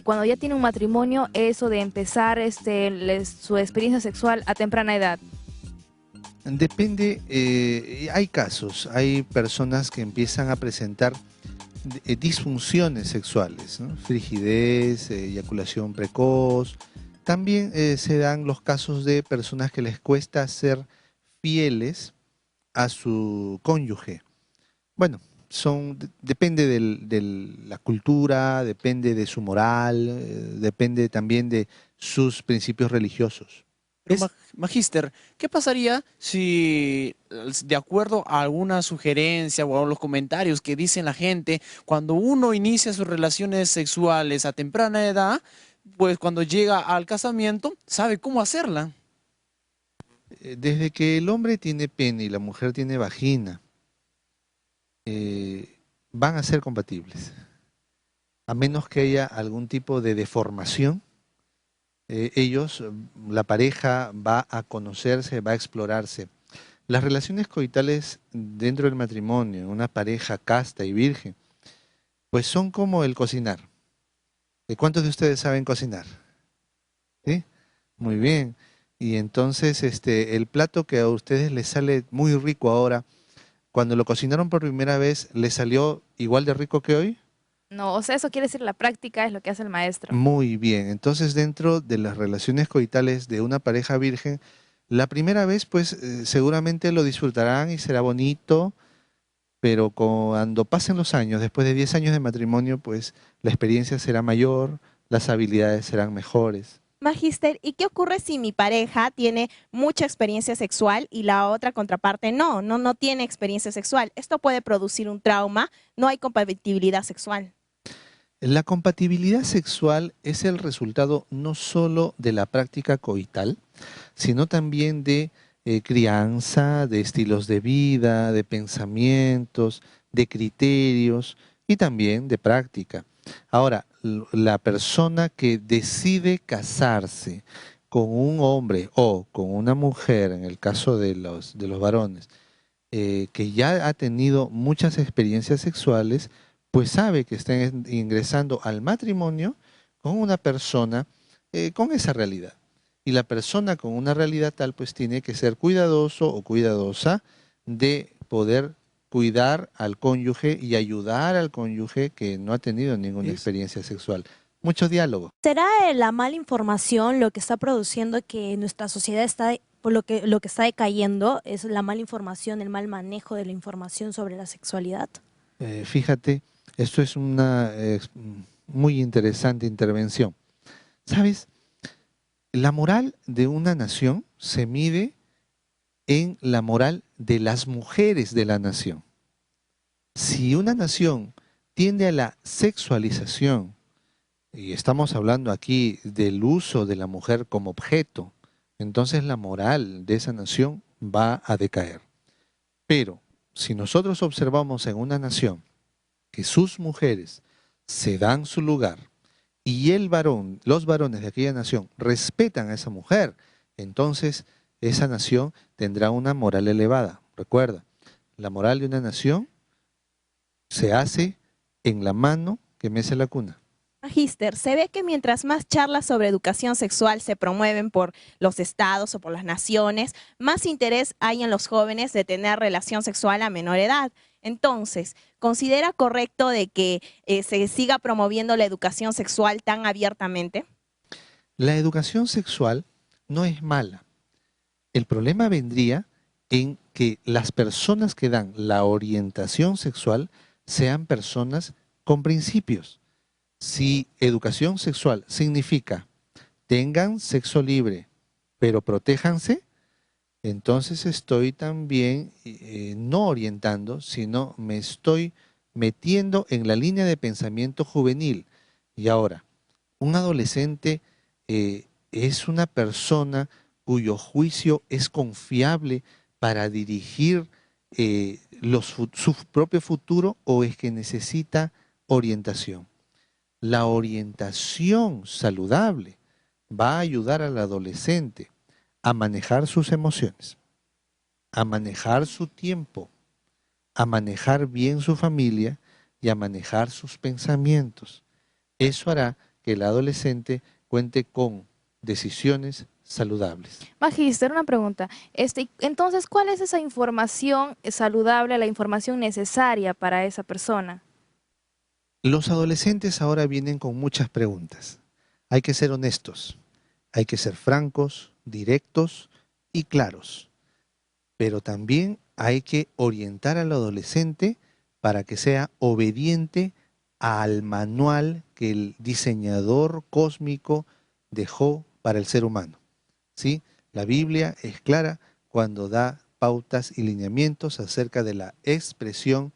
cuando ya tiene un matrimonio, eso de empezar su experiencia sexual a temprana edad? Depende, hay casos, hay personas que empiezan a presentar disfunciones sexuales, ¿no? Frigidez, eyaculación precoz. También se dan los casos de personas que les cuesta ser fieles a su cónyuge. Bueno, depende de la cultura, depende de su moral, depende también de sus principios religiosos. Magíster, ¿qué pasaría si, de acuerdo a alguna sugerencia o a los comentarios que dicen la gente, cuando uno inicia sus relaciones sexuales a temprana edad, pues cuando llega al casamiento, sabe cómo hacerla? Desde que el hombre tiene pene y la mujer tiene vagina, van a ser compatibles, a menos que haya algún tipo de deformación. La pareja va a conocerse, va a explorarse. Las relaciones coitales dentro del matrimonio, en una pareja casta y virgen, pues son como el cocinar. ¿Cuántos de ustedes saben cocinar? ¿Sí? Muy bien. Y entonces el plato que a ustedes les sale muy rico ahora, cuando lo cocinaron por primera vez, ¿les salió igual de rico que hoy? No, o sea, eso quiere decir la práctica es lo que hace el maestro. Muy bien. Entonces, dentro de las relaciones coitales de una pareja virgen, la primera vez, pues, seguramente lo disfrutarán y será bonito, pero cuando pasen los años, después de 10 años de matrimonio, pues, la experiencia será mayor, las habilidades serán mejores. Magíster, ¿y qué ocurre si mi pareja tiene mucha experiencia sexual y la otra contraparte no tiene experiencia sexual? Esto puede producir un trauma, no hay compatibilidad sexual. La compatibilidad sexual es el resultado no solo de la práctica coital, sino también de crianza, de estilos de vida, de pensamientos, de criterios y también de práctica. Ahora, la persona que decide casarse con un hombre o con una mujer, en el caso de los varones, que ya ha tenido muchas experiencias sexuales, pues sabe que está ingresando al matrimonio con una persona con esa realidad. Y la persona con una realidad tal, pues tiene que ser cuidadoso o cuidadosa de poder cuidar al cónyuge y ayudar al cónyuge que no ha tenido ninguna experiencia sexual. Mucho diálogo. ¿Será la mala información lo que está produciendo que nuestra sociedad está, por lo que está decayendo, es la mala información, el mal manejo de la información sobre la sexualidad? Fíjate, esto es una muy interesante intervención. ¿Sabes? La moral de una nación se mide en la moral de las mujeres de la nación. Si una nación tiende a la sexualización, y estamos hablando aquí del uso de la mujer como objeto, entonces la moral de esa nación va a decaer. Pero si nosotros observamos en una nación que sus mujeres se dan su lugar y los varones de aquella nación respetan a esa mujer, entonces esa nación tendrá una moral elevada. Recuerda, la moral de una nación se hace en la mano que mece la cuna. Magíster, se ve que mientras más charlas sobre educación sexual se promueven por los estados o por las naciones, más interés hay en los jóvenes de tener relación sexual a menor edad. Entonces, ¿considera correcto de que se siga promoviendo la educación sexual tan abiertamente? La educación sexual no es mala. El problema vendría en que las personas que dan la orientación sexual sean personas con principios. Si educación sexual significa tengan sexo libre, pero protéjanse, entonces estoy también no orientando, sino me estoy metiendo en la línea de pensamiento juvenil. Y ahora, Un adolescente es una persona cuyo juicio es confiable para dirigir su propio futuro, o es que necesita orientación. La orientación saludable va a ayudar al adolescente a manejar sus emociones, a manejar su tiempo, a manejar bien su familia y a manejar sus pensamientos. Eso hará que el adolescente cuente con decisiones saludables. Magíster, una pregunta. Entonces, ¿cuál es esa información saludable, la información necesaria para esa persona? Los adolescentes ahora vienen con muchas preguntas. Hay que ser honestos, hay que ser francos, directos y claros. Pero también hay que orientar al adolescente para que sea obediente al manual que el diseñador cósmico dejó para el ser humano. ¿Sí? La Biblia es clara cuando da pautas y lineamientos acerca de la expresión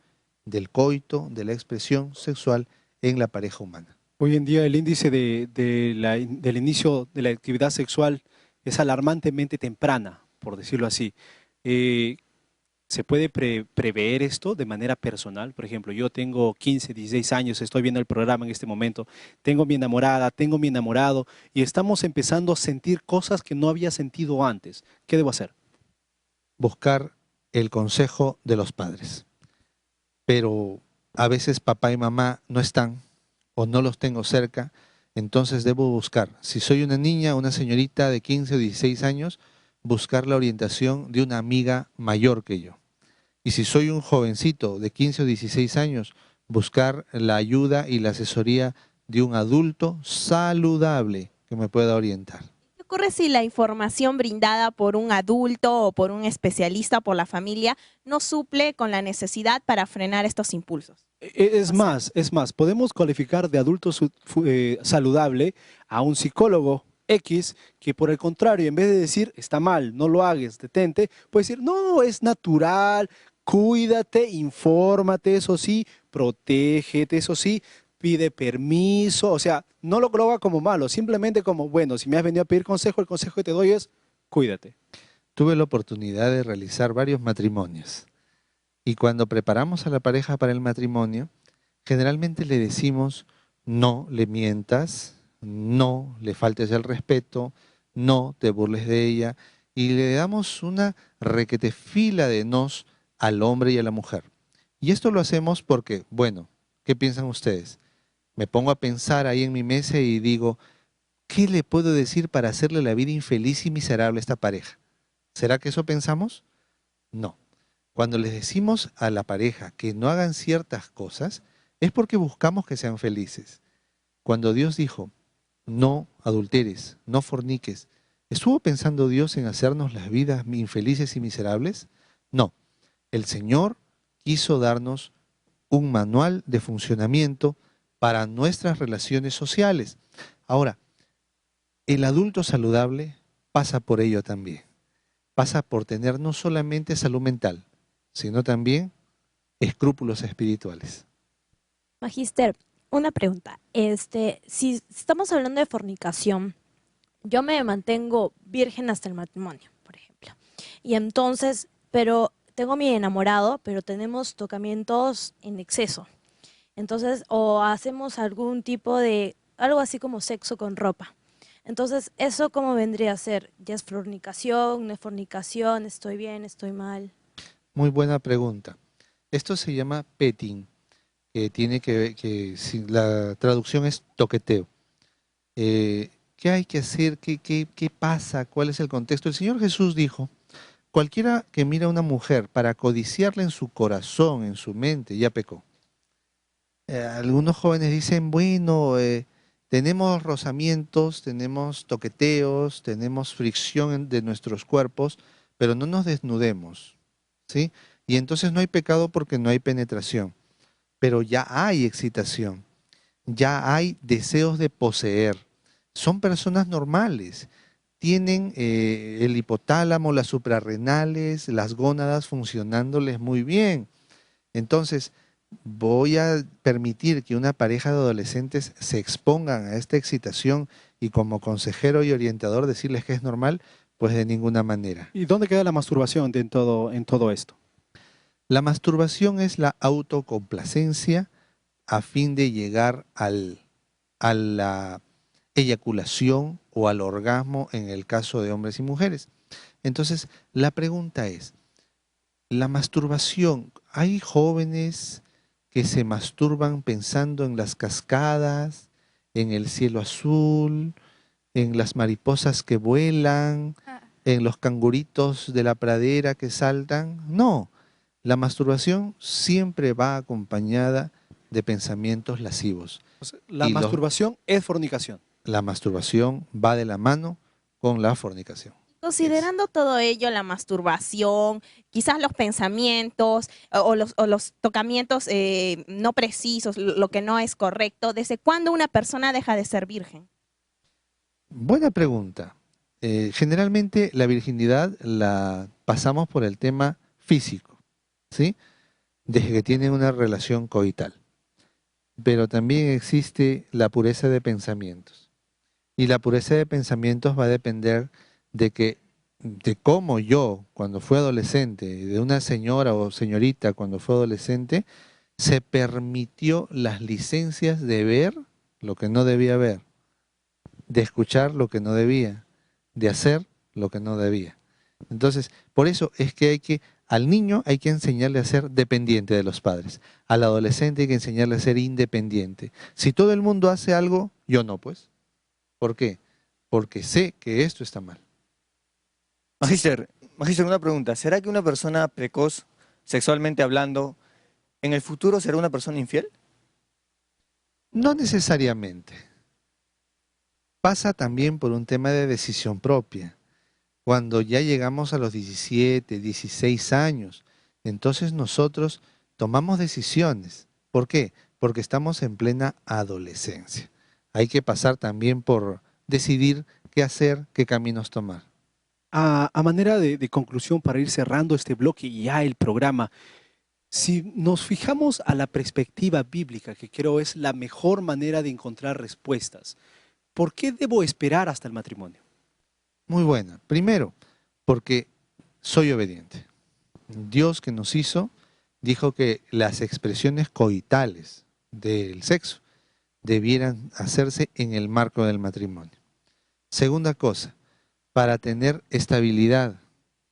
del coito, de la expresión sexual en la pareja humana. Hoy en día el índice del inicio de la actividad sexual es alarmantemente temprana, por decirlo así. ¿Se puede prever esto de manera personal? Por ejemplo, yo tengo 15, 16 años, estoy viendo el programa en este momento, tengo mi enamorada, tengo mi enamorado y estamos empezando a sentir cosas que no había sentido antes. ¿Qué debo hacer? Buscar el consejo de los padres. Pero a veces papá y mamá no están o no los tengo cerca, entonces debo buscar. Si soy una niña, una señorita de 15 o 16 años, buscar la orientación de una amiga mayor que yo. Y si soy un jovencito de 15 o 16 años, buscar la ayuda y la asesoría de un adulto saludable que me pueda orientar. ¿Qué ocurre si la información brindada por un adulto o por un especialista, por la familia, no suple con la necesidad para frenar estos impulsos? Es más, podemos cualificar de adulto saludable a un psicólogo X, que por el contrario, en vez de decir, está mal, no lo hagas, detente, puede decir, no, es natural, cuídate, infórmate, eso sí, protégete, eso sí, pide permiso, o sea, no lo haga como malo, simplemente como, bueno, si me has venido a pedir consejo, el consejo que te doy es, cuídate. Tuve la oportunidad de realizar varios matrimonios y cuando preparamos a la pareja para el matrimonio, generalmente le decimos, no le mientas, no le faltes el respeto, no te burles de ella, y le damos una requetefila de nos al hombre y a la mujer. Y esto lo hacemos porque, bueno, ¿qué piensan ustedes? Me pongo a pensar ahí en mi mesa y digo, ¿qué le puedo decir para hacerle la vida infeliz y miserable a esta pareja? ¿Será que eso pensamos? No. Cuando les decimos a la pareja que no hagan ciertas cosas, es porque buscamos que sean felices. Cuando Dios dijo, no adulteres, no forniques, ¿estuvo pensando Dios en hacernos las vidas infelices y miserables? No. El Señor quiso darnos un manual de funcionamiento para nuestras relaciones sociales. Ahora, el adulto saludable pasa por ello también. Pasa por tener no solamente salud mental, sino también escrúpulos espirituales. Magíster, una pregunta. Si estamos hablando de fornicación, yo me mantengo virgen hasta el matrimonio, por ejemplo. Y entonces, pero tengo mi enamorado, pero tenemos tocamientos en exceso. Entonces, o hacemos algún tipo de, algo así como sexo con ropa. Entonces, ¿eso cómo vendría a ser? ¿Ya es fornicación, no es fornicación? ¿Estoy bien, estoy mal? Muy buena pregunta. Esto se llama petting, que tiene si la traducción es toqueteo. ¿Qué hay que hacer? ¿Qué pasa? ¿Cuál es el contexto? El Señor Jesús dijo, cualquiera que mira a una mujer para codiciarla en su corazón, en su mente, ya pecó. Algunos jóvenes dicen, bueno, tenemos rozamientos, tenemos toqueteos, tenemos fricción de nuestros cuerpos, pero no nos desnudemos, ¿sí? Y entonces no hay pecado porque no hay penetración, pero ya hay excitación, ya hay deseos de poseer. Son personas normales, tienen el hipotálamo, las suprarrenales, las gónadas funcionándoles muy bien. Entonces, voy a permitir que una pareja de adolescentes se expongan a esta excitación y como consejero y orientador decirles que es normal, pues de ninguna manera. ¿Y dónde queda la masturbación en todo esto? La masturbación es la autocomplacencia a fin de llegar a la eyaculación o al orgasmo en el caso de hombres y mujeres. Entonces, la pregunta es, la masturbación, ¿hay jóvenes que se masturban pensando en las cascadas, en el cielo azul, en las mariposas que vuelan, en los canguritos de la pradera que saltan? No, la masturbación siempre va acompañada de pensamientos lascivos. La masturbación es fornicación. La masturbación va de la mano con la fornicación. Considerando todo ello, la masturbación, quizás los pensamientos o los tocamientos no precisos, lo que no es correcto, ¿desde cuándo una persona deja de ser virgen? Buena pregunta. Generalmente la virginidad la pasamos por el tema físico, ¿sí? Desde que tienen una relación coital. Pero también existe la pureza de pensamientos. Y la pureza de pensamientos va a depender de cómo yo, cuando fui adolescente, de una señora o señorita cuando fue adolescente, se permitió las licencias de ver lo que no debía ver, de escuchar lo que no debía, de hacer lo que no debía. Entonces, por eso es que al niño hay que enseñarle a ser dependiente de los padres. Al adolescente hay que enseñarle a ser independiente. Si todo el mundo hace algo, yo no, pues. ¿Por qué? Porque sé que esto está mal. Magíster, una pregunta. ¿Será que una persona precoz, sexualmente hablando, en el futuro será una persona infiel? No necesariamente. Pasa también por un tema de decisión propia. Cuando ya llegamos a los 17, 16 años, entonces nosotros tomamos decisiones. ¿Por qué? Porque estamos en plena adolescencia. Hay que pasar también por decidir qué hacer, qué caminos tomar. A manera de conclusión, para ir cerrando este bloque y ya el programa, si nos fijamos a la perspectiva bíblica, que creo es la mejor manera de encontrar respuestas, ¿por qué debo esperar hasta el matrimonio? Muy buena. Primero, porque soy obediente. Dios que nos hizo dijo que las expresiones coitales del sexo debieran hacerse en el marco del matrimonio. Segunda cosa, para tener estabilidad.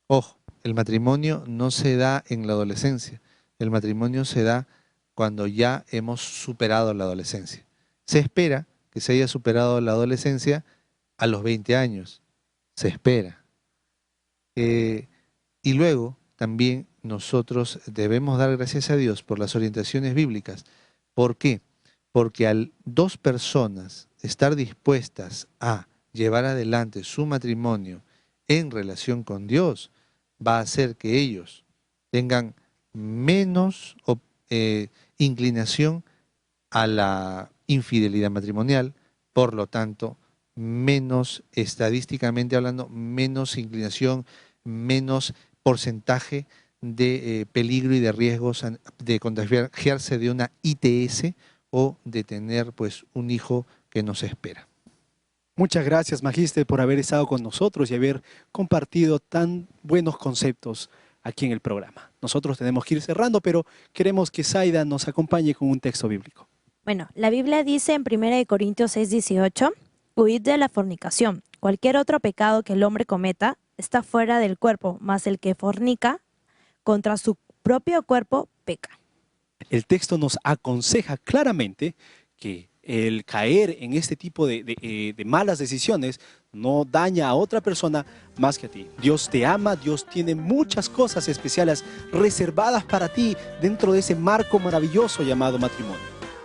Ojo, el matrimonio no se da en la adolescencia. El matrimonio se da cuando ya hemos superado la adolescencia. Se espera que se haya superado la adolescencia a los 20 años. Se espera. Y luego también nosotros debemos dar gracias a Dios por las orientaciones bíblicas. ¿Por qué? Porque al dos personas estar dispuestas a llevar adelante su matrimonio en relación con Dios, va a hacer que ellos tengan menos inclinación a la infidelidad matrimonial, por lo tanto, menos, estadísticamente hablando, menos inclinación, menos porcentaje de peligro y de riesgos de contagiarse de una ITS o de tener pues un hijo que nos espera. Muchas gracias, Magíster, por haber estado con nosotros y haber compartido tan buenos conceptos aquí en el programa. Nosotros tenemos que ir cerrando, pero queremos que Zaida nos acompañe con un texto bíblico. Bueno, la Biblia dice en 1 Corintios 6:18, huid de la fornicación. Cualquier otro pecado que el hombre cometa está fuera del cuerpo, mas el que fornica contra su propio cuerpo peca. El texto nos aconseja claramente que el caer en este tipo de malas decisiones no daña a otra persona más que a ti. Dios te ama, Dios tiene muchas cosas especiales reservadas para ti dentro de ese marco maravilloso llamado matrimonio.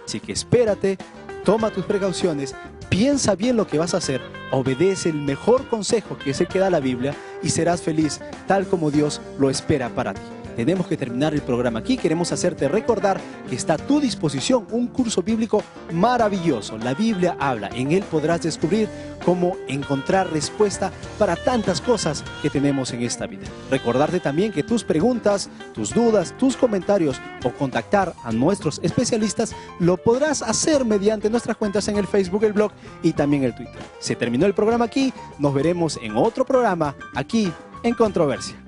Así que espérate, toma tus precauciones, piensa bien lo que vas a hacer, obedece el mejor consejo que es el que da la Biblia y serás feliz tal como Dios lo espera para ti. tenemos que terminar el programa aquí. Queremos hacerte recordar que está a tu disposición un curso bíblico maravilloso. La Biblia habla. En él podrás descubrir cómo encontrar respuesta para tantas cosas que tenemos en esta vida. Recordarte también que tus preguntas, tus dudas, tus comentarios o contactar a nuestros especialistas lo podrás hacer mediante nuestras cuentas en el Facebook, el blog y también el Twitter. Se terminó el programa aquí. Nos veremos en otro programa aquí en Controversia.